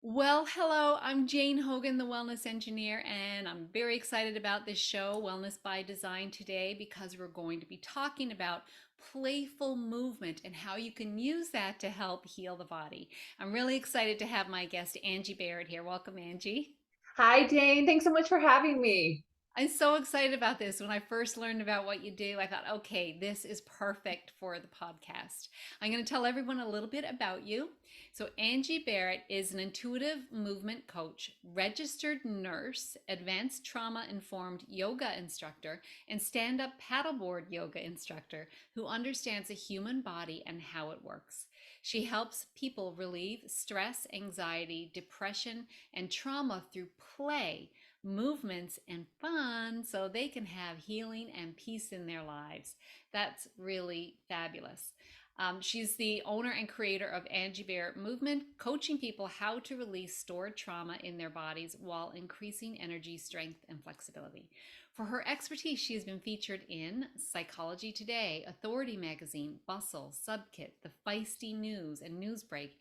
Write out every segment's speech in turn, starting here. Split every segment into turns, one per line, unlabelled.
Well, hello, I'm Jane Hogan, the Wellness Engineer, and I'm very excited about this show, Wellness by Design, today because we're going to be talking about playful movement and how you can use that to help heal the body. I'm really excited to have my guest, Angie Berrett, here. Welcome, Angie.
Hi, Jane. Thanks so much for having me.
I'm so excited about this. When I first learned about what you do, I thought, okay, this is perfect for the podcast. I'm going to tell everyone a little bit about you. So, Angie Berrett is an intuitive movement coach, registered nurse, advanced trauma informed yoga instructor, and stand up paddleboard yoga instructor who understands the human body and how it works. She helps people relieve stress, anxiety, depression, and trauma through play, movements, and fun so they can have healing and peace in their lives. That's really fabulous. She's the owner and creator of Angie Berrett Movement, coaching people how to release stored trauma in their bodies while increasing energy, strength, and flexibility. For her expertise, she has been featured in Psychology Today, Authority Magazine, Bustle, Subkit, the Feisty News and NewsBreak,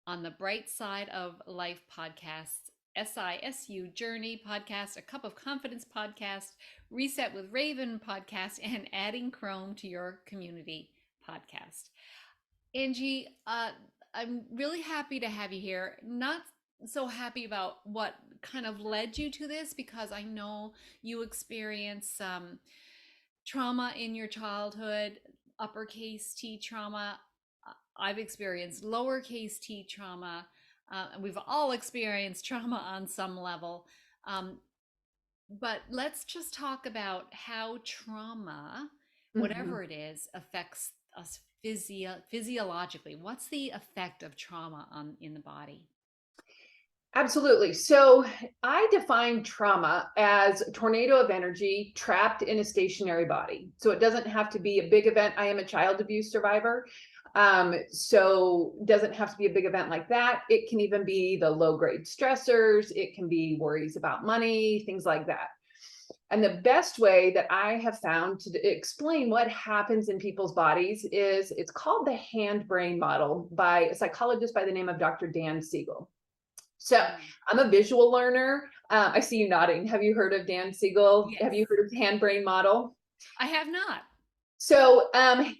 on the Bright Side of Life podcasts, SISU Journey Podcast, A Cup of Confidence Podcast, Reset with Raven Podcast, and Adding Chrome to Your Community Podcast. Angie, I'm really happy to have you here. Not so happy about what kind of led you to this because I know you experienced some trauma in your childhood, uppercase T trauma. I've experienced lowercase t trauma. And we've all experienced trauma on some level. Um, but let's just talk about how trauma,
Mhm.
whatever it is, affects us physiologically. What's the effect of trauma on in the body?
Absolutely. So I define trauma as a tornado of energy trapped in a stationary body. So it doesn't have to be a big event. I am a child abuse survivor. So it doesn't have to be a big event like that. It can even be the low grade stressors. It can be worries about money, things like that. And the best way that I have found to explain what happens in people's bodies is it's called the hand brain model by a psychologist by the name of Dr. Dan Siegel. So
Mm.
I'm a visual learner. I see you nodding. Have you heard of Dan Siegel? Have
Yes,
you heard of the hand brain model?
I have not.
So,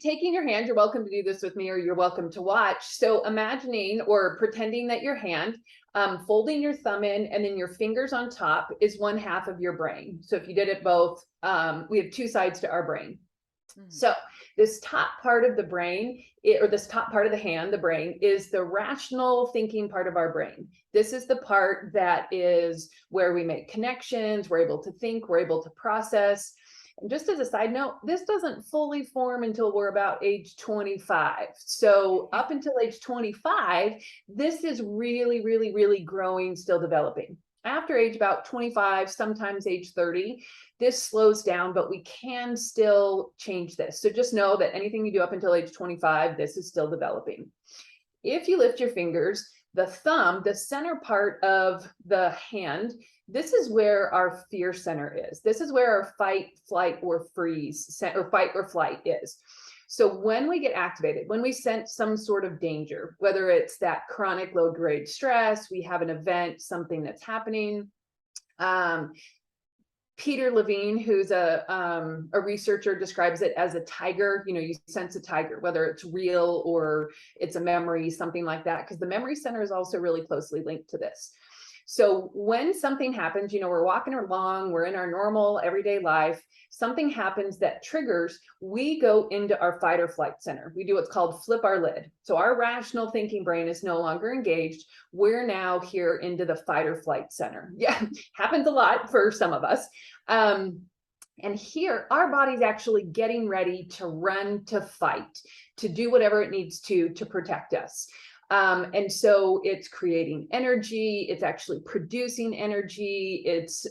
taking your hand, you're welcome to do this with me or you're welcome to watch. So, imagining or pretending that your hand, folding your thumb in and then your fingers on top is one half of your brain. So, if you did it both, we have two sides to our brain.
Mm.
So, this top part of the brain, or this top part of the hand, the brain, is the rational thinking part of our brain. This is the part that is where we make connections, we're able to think, we're able to process. And just as a side note, this doesn't fully form until we're about age 25. So, up until age 25, this is really, really, really growing, still developing. After age about 25, sometimes age 30, this slows down, but we can still change this. So just know that anything you do up until age 25, this is still developing. If you lift your fingers, the thumb, the center part of the hand, this is where our fear center is. This is where our fight, flight, or freeze, or fight or flight is. So when we get activated, when we sense some sort of danger, whether it's that chronic low grade stress, we have an event, something that's happening, um, Peter Levine, who's a researcher, describes it as a tiger. You know, you sense a tiger, whether it's real or it's a memory, something like that, because the memory center is also really closely linked to this. So when something happens, you know, we're walking along, we're in our normal everyday life, something happens that triggers, we go into our fight or flight center. We do what's called flip our lid. So our rational thinking brain is no longer engaged. We're now here into the fight or flight center. Yeah, happens a lot for some of us. Um, and here, our body's actually getting ready to run, to fight, to do whatever it needs to protect us. And so it's creating energy, it's actually producing energy, it's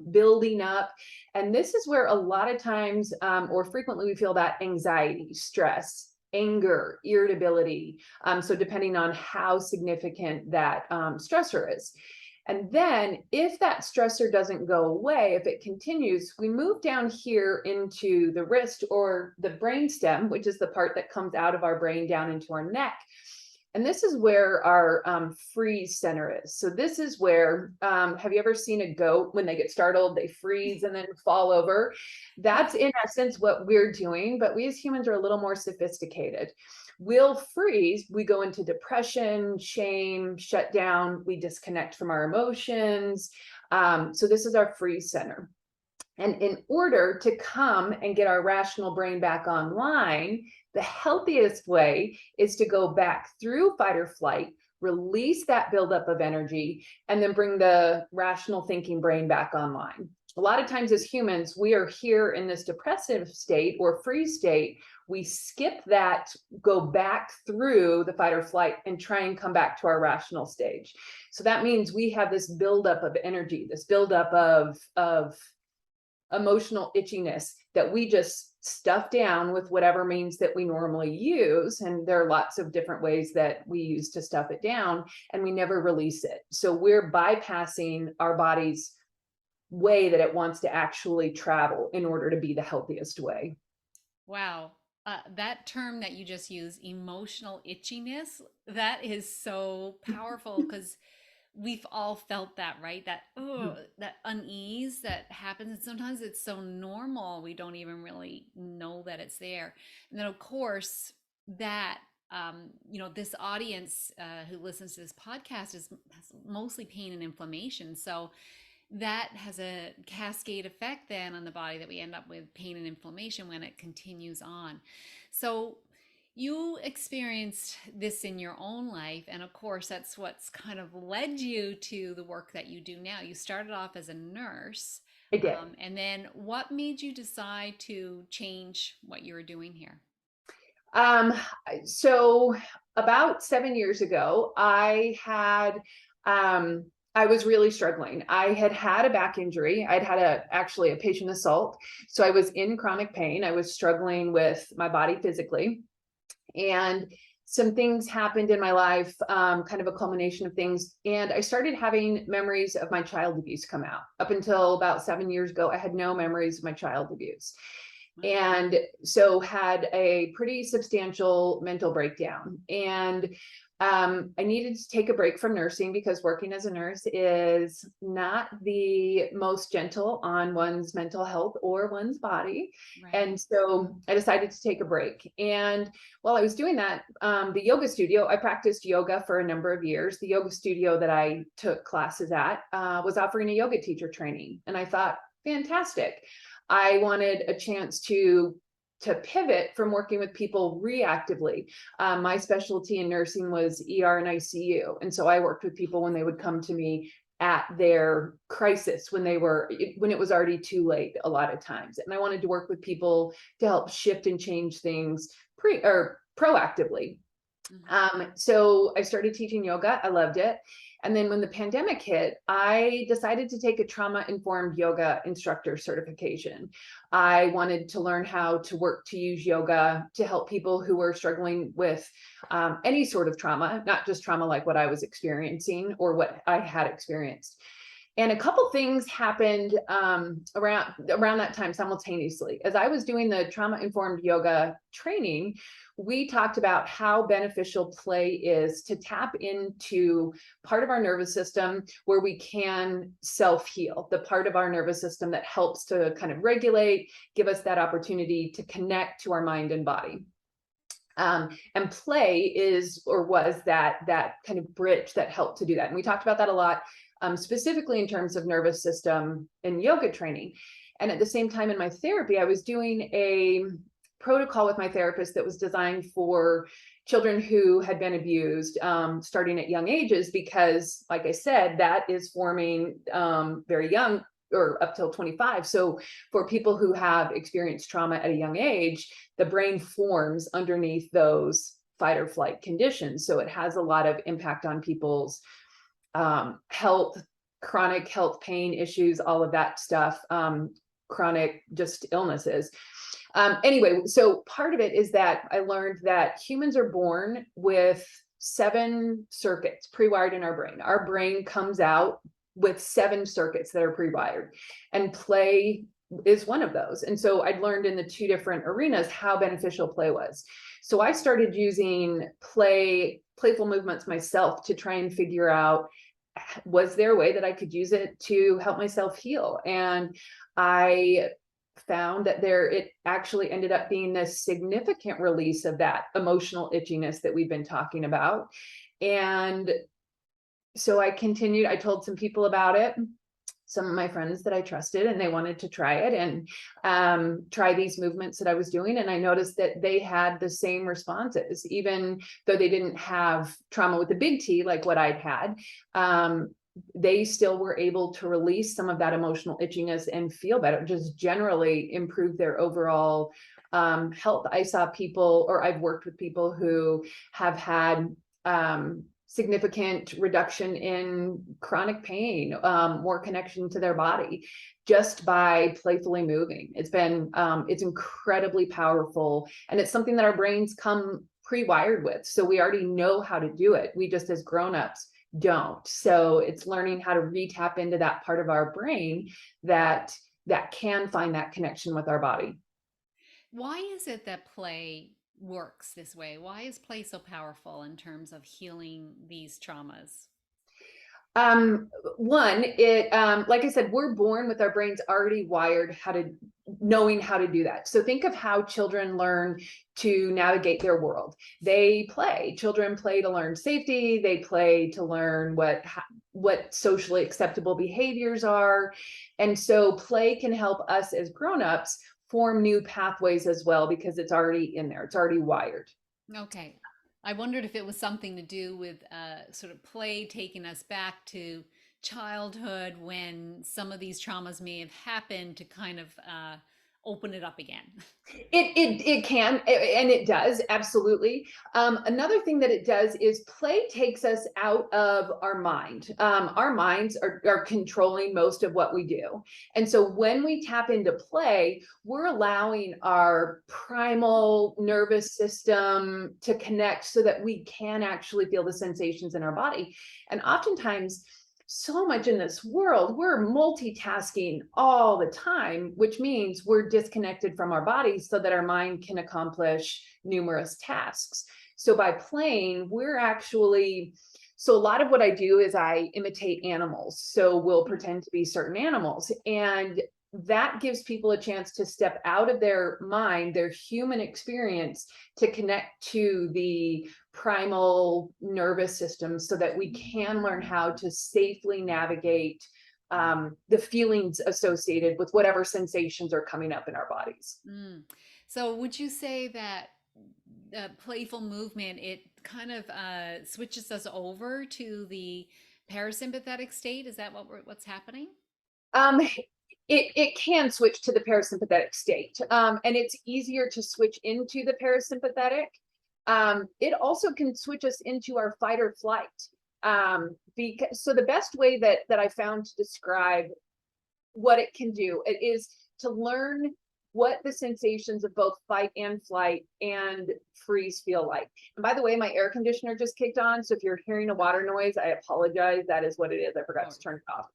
building up. And this is where a lot of times, or frequently, we feel that anxiety, stress, anger, irritability. So depending on how significant that stressor is. And then if that stressor doesn't go away, if it continues, we move down here into the wrist or the brainstem, which is the part that comes out of our brain down into our neck. And this is where our freeze center is. So this is where, have you ever seen a goat when they get startled, they freeze and then fall over? That's in essence what we're doing, but we as humans are a little more sophisticated. We'll freeze, we go into depression, shame, shut down, we disconnect from our emotions. So this is our freeze center. And in order to come and get our rational brain back online, the healthiest way is to go back through fight or flight, release that buildup of energy, and then bring the rational thinking brain back online. A lot of times as humans, we are here in this depressive state or freeze state. We skip that, go back through the fight or flight and try and come back to our rational stage. So that means we have this buildup of energy, this buildup of emotional itchiness that we just stuff down with whatever means that we normally use. And there are lots of different ways that we use to stuff it down, and we never release it. So we're bypassing our body's way that it wants to actually travel in order to be the healthiest way.
Wow. That term that you just used, emotional itchiness, that is so powerful because we've all felt that, right? That that unease that happens, and sometimes it's so normal we don't even really know that it's there. And then of course that this audience who listens to this podcast has mostly pain and inflammation, so that has a cascade effect then on the body, that we end up with pain and inflammation when it continues on. So you experienced this in your own life, and of course that's what's kind of led you to the work that you do now. You started off as a nurse.
I did.
And then what made you decide to change what you were doing here?
So about 7 years ago, I was really struggling. I had a back injury. I'd had actually a patient assault. So I was in chronic pain. I was struggling with my body physically. And some things happened in my life, kind of a culmination of things. And I started having memories of my child abuse come out. Up until about 7 years ago, I had no memories of my child abuse. And so had a pretty substantial mental breakdown. And I needed to take a break from nursing because working as a nurse is not the most gentle on one's mental health or one's body. Right. And so I decided to take a break. And while I was doing that, the yoga studio, I practiced yoga for a number of years. The yoga studio that I took classes at was offering a yoga teacher training. And I thought, fantastic. I wanted a chance to pivot from working with people reactively. My specialty in nursing was ER and ICU. And so I worked with people when they would come to me at their crisis, when it was already too late a lot of times. And I wanted to work with people to help shift and change things proactively. So I started teaching yoga. I loved it. And then when the pandemic hit, I decided to take a Trauma-Informed Yoga Instructor certification. I wanted to learn how to use yoga to help people who were struggling with any sort of trauma, not just trauma like what I was experiencing or what I had experienced. And a couple things happened around that time simultaneously. As I was doing the Trauma-Informed Yoga training, we talked about how beneficial play is to tap into part of our nervous system where we can self-heal, the part of our nervous system that helps to kind of regulate, give us that opportunity to connect to our mind and body. And play was that kind of bridge that helped to do that. And we talked about that a lot, specifically in terms of nervous system and yoga training. And at the same time in my therapy, I was doing a protocol with my therapist that was designed for children who had been abused, starting at young ages, because like I said, that is forming very young or up till 25. So for people who have experienced trauma at a young age, the brain forms underneath those fight or flight conditions. So it has a lot of impact on people's health, chronic health, pain issues, all of that stuff, chronic just illnesses. Anyway, so part of it is that I learned that humans are born with 7 circuits pre-wired in our brain. Our brain comes out with 7 circuits that are pre-wired, and play is one of those. And so I'd learned in the 2 different arenas how beneficial play was. So I started using playful movements myself to try and figure out, was there a way that I could use it to help myself heal? And I found that it actually ended up being a significant release of that emotional itchiness that we've been talking about. And so I told some people about it, some of my friends that I trusted, and they wanted to try it and try these movements that I was doing. And I noticed that they had the same responses, even though they didn't have trauma with a big T like what I'd had. They still were able to release some of that emotional itchiness and feel better, just generally improve their overall health. I saw people, or I've worked with people who have had significant reduction in chronic pain, more connection to their body just by playfully moving. It's incredibly powerful, and it's something that our brains come pre-wired with. So we already know how to do it. We just, as grown-ups, don't. So it's learning how to re-tap into that part of our brain that can find that connection with our body.
Why is it that play works this way? Why is play so powerful in terms of healing these traumas?
One, like I said, we're born with our brains already wired knowing how to do that. So think of how children learn to navigate their world. Children play to learn safety. They play to learn what socially acceptable behaviors are. And so play can help us as grownups form new pathways as well, because it's already in there. It's already wired.
Okay. I wondered if it was something to do with sort of play taking us back to childhood when some of these traumas may have happened, to kind of open it up again.
It can, and it does, absolutely. Another thing that it does is play takes us out of our mind. Our minds are controlling most of what we do. And so when we tap into play, we're allowing our primal nervous system to connect so that we can actually feel the sensations in our body. And oftentimes, so much in this world, we're multitasking all the time, which means we're disconnected from our bodies so that our mind can accomplish numerous tasks. So by playing, so a lot of what I do is I imitate animals. So we'll pretend to be certain animals, and that gives people a chance to step out of their mind, their human experience, to connect to the primal nervous system so that we can learn how to safely navigate the feelings associated with whatever sensations are coming up in our bodies.
So would you say that playful movement, it kind of switches us over to the parasympathetic state? Is that what's happening?
It can switch to the parasympathetic state, and it's easier to switch into the parasympathetic. It also can switch us into our fight or flight. So the best way that I found to describe what it can do, it is to learn what the sensations of both fight and flight and freeze feel like. And by the way, my air conditioner just kicked on, so if you're hearing a water noise, I apologize. That is what it is. I forgot to turn it off.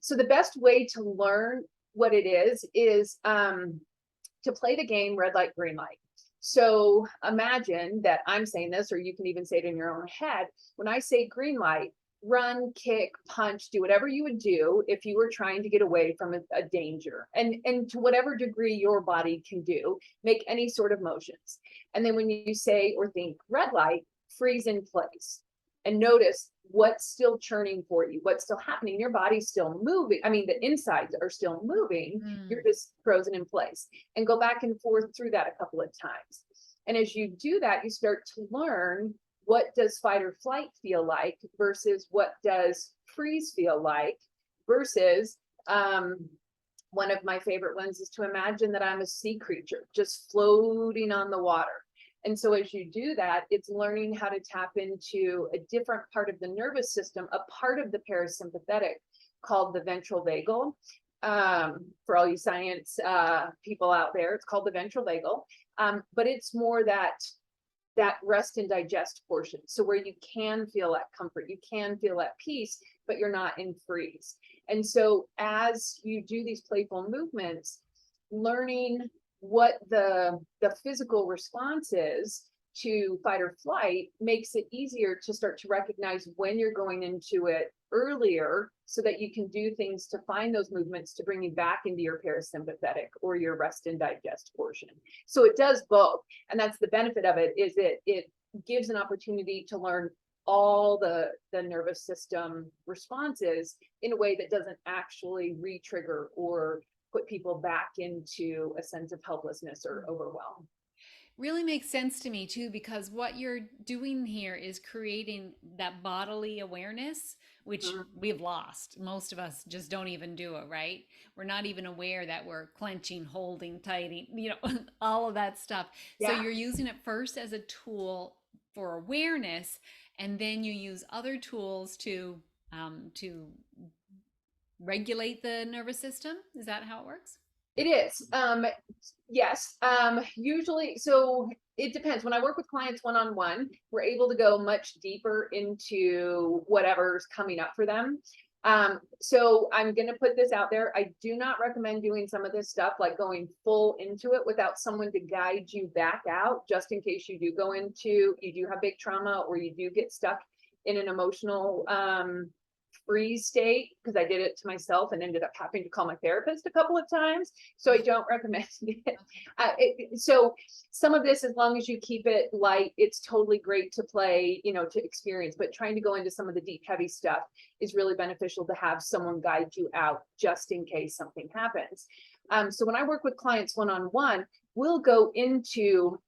So the best way to learn what it is to play the game red light, green light. So imagine that I'm saying this, or you can even say it in your own head. When I say green light, run, kick, punch, do whatever you would do if you were trying to get away from a danger. And to whatever degree your body can do, make any sort of motions. And then when you say or think red light, freeze in place. And notice what's still churning for you, what's still happening. Your body's still moving. I mean, the insides are still moving. You're just frozen in place. And go back and forth through that a couple of times. And as you do that, you start to learn, what does fight or flight feel like versus what does freeze feel like, versus one of my favorite ones is to imagine that I'm a sea creature just floating on the water. And so as you do that, it's learning how to tap into a different part of the nervous system, a part of the parasympathetic called the ventral vagal. For all you science people out there, it's called the ventral vagal. But it's more that rest and digest portion. So where you can feel that comfort, you can feel that peace, but you're not in freeze. And so as you do these playful movements, learning what the physical response is to fight or flight makes it easier to start to recognize when you're going into it earlier, so that you can do things to find those movements to bring you back into your parasympathetic or your rest and digest portion. So it does both. And that's the benefit of it, is it gives an opportunity to learn all the nervous system responses in a way that doesn't actually re-trigger or put people back into a sense of helplessness or overwhelm.
Really makes sense to me too, because what you're doing here is creating that bodily awareness, which we've lost. Most of us just don't even do it, right? We're not even aware that we're clenching, holding, tightening, all of that stuff. So
Yeah.
you're using it first as a tool for awareness, and then you use other tools to regulate the nervous system. Is that how it works?
It is. Yes. Usually, so it depends. When I work with clients one-on-one, we're able to go much deeper into whatever's coming up for them. So I'm going to put this out there. I do not recommend doing some of this stuff, like going full into it without someone to guide you back out, just in case you do have big trauma, or you do get stuck in an emotional, freeze state, because I did it to myself and ended up having to call my therapist a couple of times. So I don't recommend it. So some of this, as long as you keep it light, it's totally great to play, to experience, but trying to go into some of the deep, heavy stuff is really beneficial to have someone guide you out, just in case something happens. So when I work with clients one-on-one, we'll go into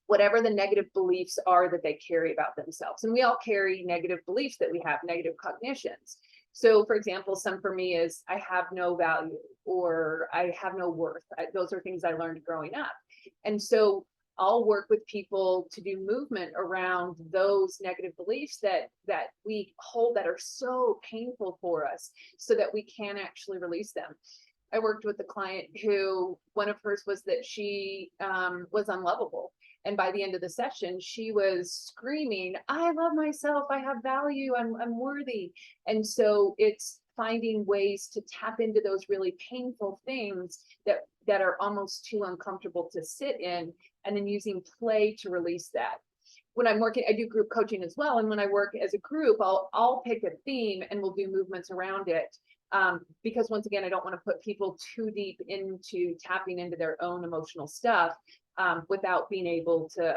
whatever the negative beliefs are that they carry about themselves. And we all carry negative beliefs that we have, negative cognitions. So for example, some for me is, I have no value, or I have no worth. Those are things I learned growing up. And so I'll work with people to do movement around those negative beliefs that we hold, that are so painful for us, so that we can actually release them. I worked with a client who, one of hers was that she was unlovable. And by the end of the session, she was screaming, I love myself, I have value, I'm worthy. And so it's finding ways to tap into those really painful things that are almost too uncomfortable to sit in, and then using play to release that. When I'm working, I do group coaching as well. And when I work as a group, I'll pick a theme and we'll do movements around it. Because once again, I don't want to put people too deep into tapping into their own emotional stuff, without being able to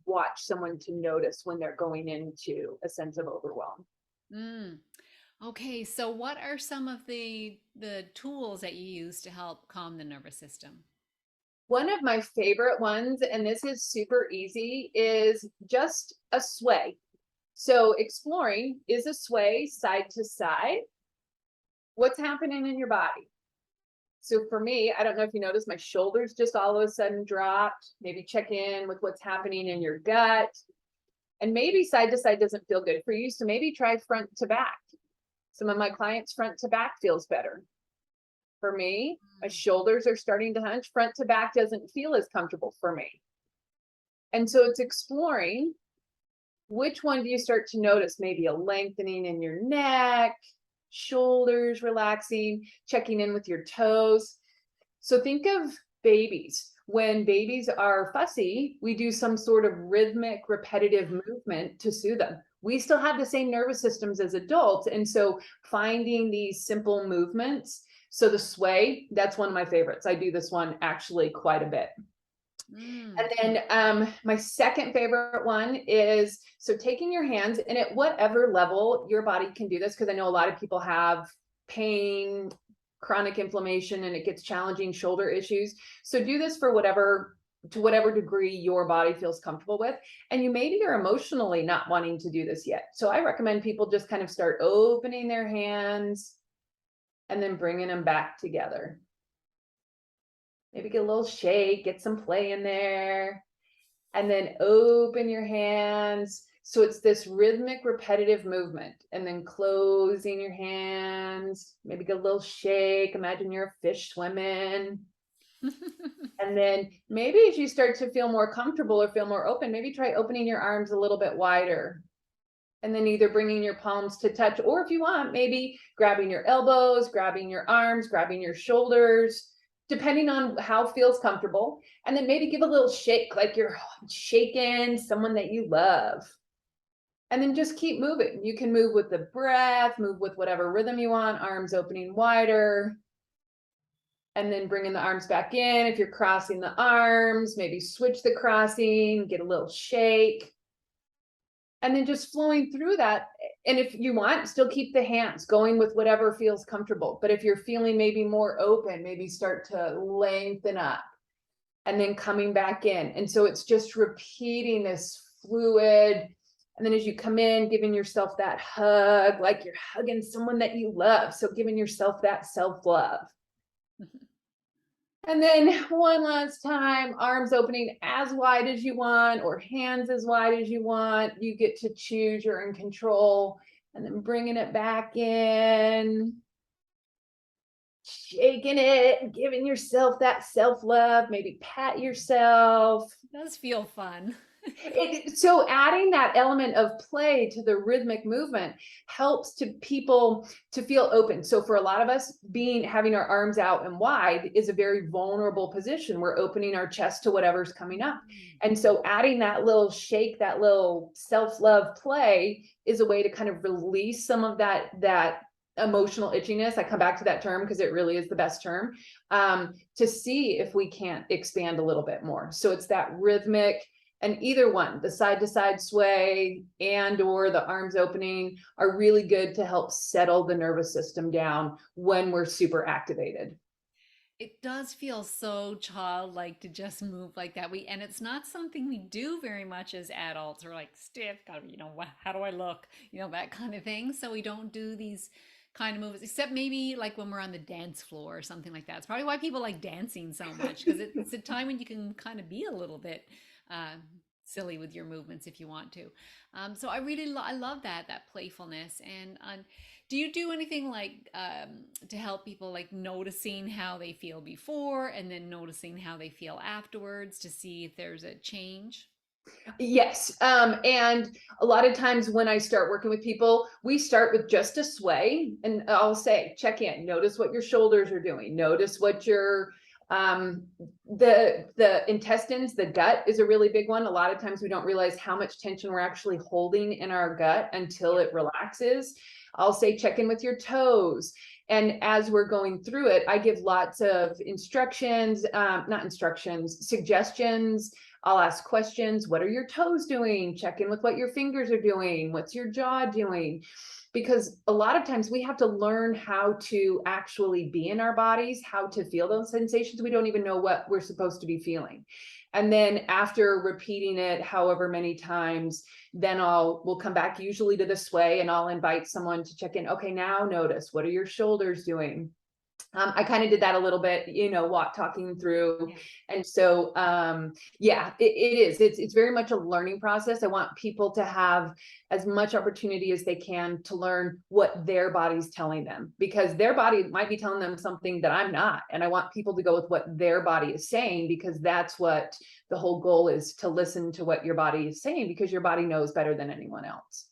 watch someone to notice when they're going into a sense of overwhelm.
Okay, so what are some of the tools that you use to help calm the nervous system?
One of my favorite ones, and this is super easy, is just a sway. So exploring, is a sway side to side? What's happening in your body? So for me, I don't know if you noticed, my shoulders just all of a sudden dropped. Maybe check in with what's happening in your gut. And maybe side to side doesn't feel good for you. So maybe try front to back. Some of my clients, front to back feels better. For me, my shoulders are starting to hunch. Front to back doesn't feel as comfortable for me. And so it's exploring, which one do you start to notice? Maybe a lengthening in your neck, shoulders relaxing, checking in with your toes. So think of babies. When babies are fussy, we do some sort of rhythmic, repetitive movement to soothe them. We still have the same nervous systems as adults. And so finding these simple movements. So the sway, that's one of my favorites. I do this one actually quite a bit. And then my second favorite one is, so taking your hands, and at whatever level your body can do this, because I know a lot of people have pain, chronic inflammation, and it gets challenging, shoulder issues. So do this for to whatever degree your body feels comfortable with. And you maybe are emotionally not wanting to do this yet. So I recommend people just kind of start opening their hands and then bringing them back together. Maybe get a little shake, get some play in there, and then open your hands. So it's this rhythmic, repetitive movement, and then closing your hands, maybe get a little shake. Imagine you're a fish swimming. And then maybe as you start to feel more comfortable or feel more open, maybe try opening your arms a little bit wider. And then either bringing your palms to touch, or if you want, maybe grabbing your elbows, grabbing your arms, grabbing your shoulders, depending on how feels comfortable. And then maybe give a little shake, like you're shaking someone that you love. And then just keep moving. You can move with the breath, move with whatever rhythm you want, arms opening wider. And then bringing the arms back in. If you're crossing the arms, maybe switch the crossing, get a little shake. And then just flowing through that. And if you want, still keep the hands going with whatever feels comfortable. But if you're feeling maybe more open, maybe start to lengthen up and then coming back in. And so it's just repeating this fluid. And then as you come in, giving yourself that hug, like you're hugging someone that you love. So giving yourself that self-love. And then one last time, arms opening as wide as you want, or hands as wide as you want. You get to choose, you're in control. And then bringing it back in, shaking it, giving yourself that self-love, maybe pat yourself.
It does feel fun.
So adding that element of play to the rhythmic movement helps to people to feel open. So for a lot of us, having our arms out and wide is a very vulnerable position. We're opening our chest to whatever's coming up. And so adding that little shake, that little self-love play is a way to kind of release some of that emotional itchiness. I come back to that term because it really is the best term, to see if we can't expand a little bit more. So it's that rhythmic. And either one, the side to side sway and or the arms opening, are really good to help settle the nervous system down when we're super activated.
It does feel so childlike to just move like that. And it's not something we do very much as adults. We're like stiff, how do I look? That kind of thing. So we don't do these kind of moves, except maybe like when we're on the dance floor or something like that. It's probably why people like dancing so much, because it's a time when you can kind of be a little bit silly with your movements if you want to. So I really I love that playfulness. And do you do anything like to help people, like noticing how they feel before and then noticing how they feel afterwards to see if there's a change?
Yes. And a lot of times when I start working with people, we start with just a sway, and I'll say, check in, notice what your shoulders are doing, notice what your the intestines, the gut is a really big one. A lot of times we don't realize how much tension we're actually holding in our gut until it relaxes. I'll say, check in with your toes. And as we're going through it, I give lots of suggestions. I'll ask questions. What are your toes doing? Check in with what your fingers are doing. What's your jaw doing? Because a lot of times we have to learn how to actually be in our bodies, how to feel those sensations. We don't even know what we're supposed to be feeling. And then after repeating it however many times, then we'll come back usually to the sway, and I'll invite someone to check in. Okay, now notice, what are your shoulders doing? I kind of did that a little bit, talking through. And so, it's very much a learning process. I want people to have as much opportunity as they can to learn what their body's telling them, because their body might be telling them something that I'm not. And I want people to go with what their body is saying, because that's what the whole goal is, to listen to what your body is saying, because your body knows better than anyone else.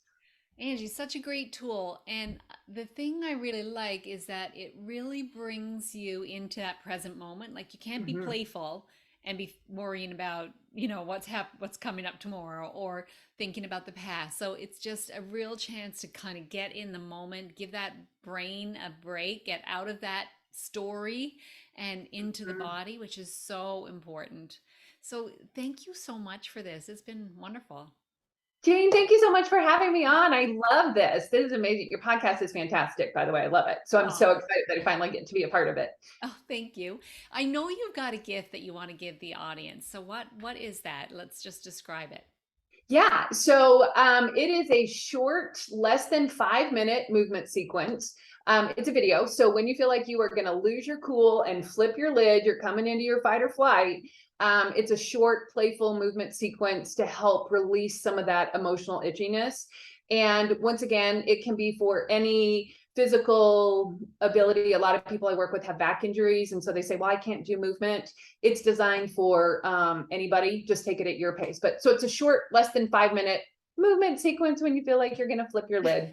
Angie, such a great tool. And the thing I really like is that it really brings you into that present moment. Like, you can't be playful and be worrying about, what's coming up tomorrow, or thinking about the past. So it's just a real chance to kind of get in the moment, give that brain a break, get out of that story and into the body, which is so important. So thank you so much for this. It's been wonderful.
Jane, thank you so much for having me on. I love this. This is amazing. Your podcast is fantastic, by the way. I love it. So I'm so excited that I finally get to be a part of it.
Oh, thank you. I know you've got a gift that you want to give the audience. So what is that? Let's just describe it.
Yeah. So it is a short, less than 5-minute movement sequence. It's a video. So when you feel like you are going to lose your cool and flip your lid, you're coming into your fight or flight. It's a short, playful movement sequence to help release some of that emotional itchiness. And once again, it can be for any physical ability. A lot of people I work with have back injuries, and so they say, well, I can't do movement. It's designed for anybody. Just take it at your pace. But so it's a short, less than 5-minute movement sequence when you feel like you're going to flip your lid.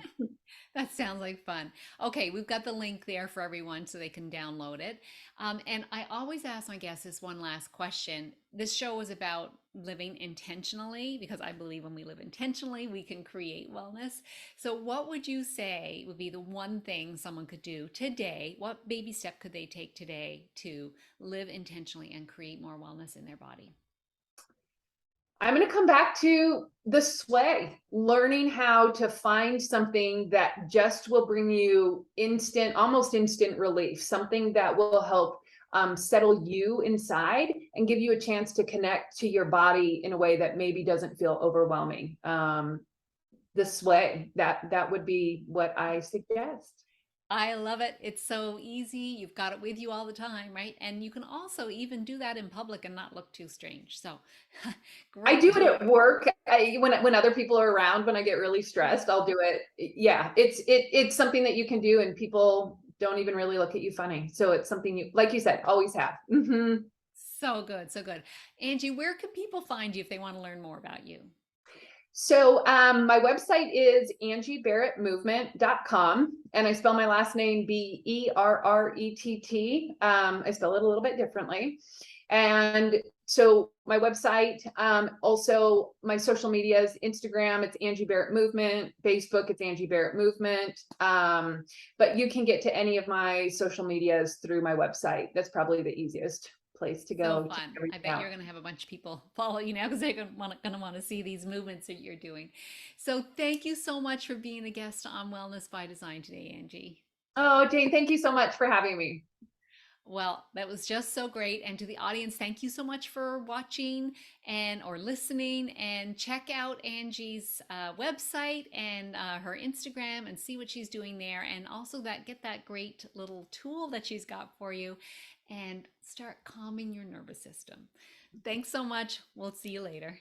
That sounds like fun. Okay, we've got the link there for everyone so they can download it. And I always ask my guests this one last question. This show is about living intentionally because I believe when we live intentionally, we can create wellness. So, what would you say would be the one thing someone could do today? What baby step could they take today to live intentionally and create more wellness in their body?
I'm going to come back to the sway, learning how to find something that just will bring you almost instant relief, something that will help settle you inside and give you a chance to connect to your body in a way that maybe doesn't feel overwhelming. The sway, that would be what I suggest.
I love it. It's so easy. You've got it with you all the time, right? And you can also even do that in public and not look too strange. So,
I
great
do it
tip.
at work. When other people are around, when I get really stressed, I'll do it. Yeah, it's something that you can do, and people don't even really look at you funny. So it's something you, like you said, always have.
So good, so good. Angie, where can people find you if they want to learn more about you?
So my website is angieberrettmovement.com, and I spell my last name Berrett. I spell it a little bit differently. And so my website, also my social medias, Instagram, it's Angie Berrett Movement, Facebook, it's Angie Berrett Movement. But you can get to any of my social medias through my website. That's probably the easiest place to
So
go to
fun. I
everything
bet
out.
you're going to have a bunch of people follow you now because they're going to want to see these movements that you're doing. So thank you so much for being a guest on Wellness by Design today, Angie.
Oh, Jane, thank you so much for having me.
Well, that was just so great. And to the audience, thank you so much for watching and or listening. And check out Angie's website and her Instagram and see what she's doing there. And also get that great little tool that she's got for you, and start calming your nervous system. Thanks so much. We'll see you later.